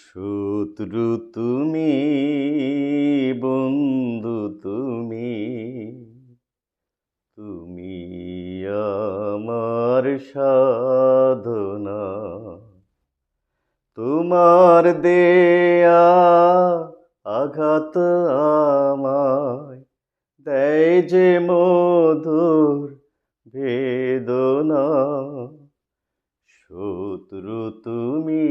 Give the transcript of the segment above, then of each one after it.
শত্রু তুমি, বন্ধু তুমি, তুমি আমার সাধনা। তোমার দেয়া আঘাত আমায় দেয় যে মধুর বেদনা। শত্রু তুমি,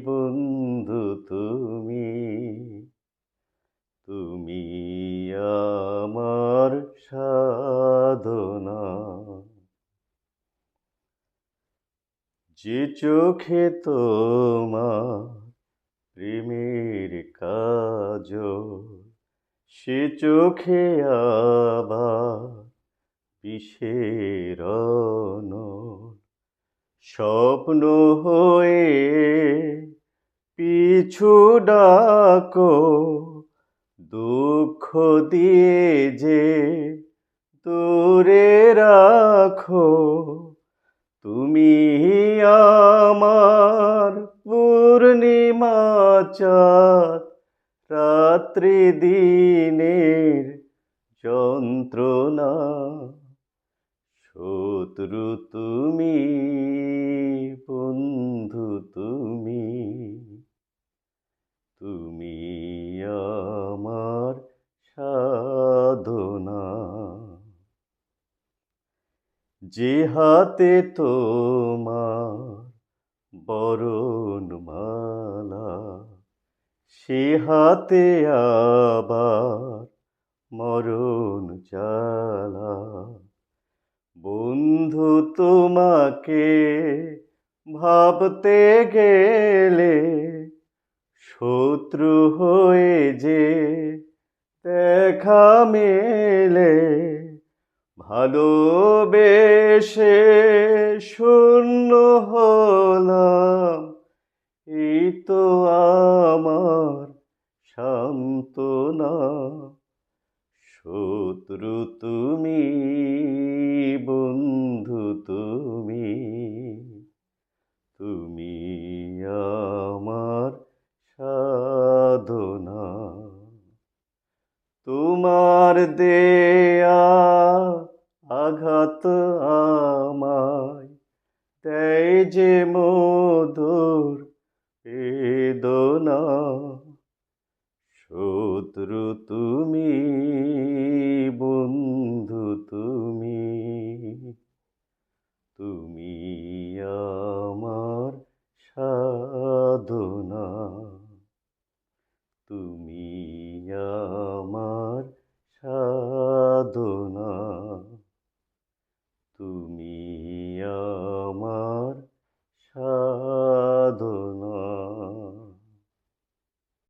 বন্ধু তুমি, তুমি আমার সাধনা। যে চোখে তোমার প্রেমের কাজল, সে চোখে আবার বিষের নল। স্বপ্ন হয়ে পিছু ডাকো, দুঃখ দিয়ে যে দূরে রাখো। তুমি আমার পূর্ণিমা চাঁদ, রাত্রি দিনের যন্ত্রণা। শত্রু তুমি, বন্ধু তুমি, তুমি আমার সাধনা। যে হাতে তোমার বরণমালা, সে হাতে আবার মরণ জ্বালা। বন্ধু তোমাকে ভাবতে গেলে শত্রু হয়ে যে দেখা মেলে। ভালোবেসে শূন্য হলাম, এই তো আমার সান্ত্বনা। শত্রু তুমি, বন্ধু তুমি, তুমি আমার সাধনা। তোমার দেয়া আঘাত আমায় দেয় যে মধুর বেদনা। শত্রু তুমি, বন্ধু তুমি, তুমি আমার সাধনা। তুমি আমার সাধনা।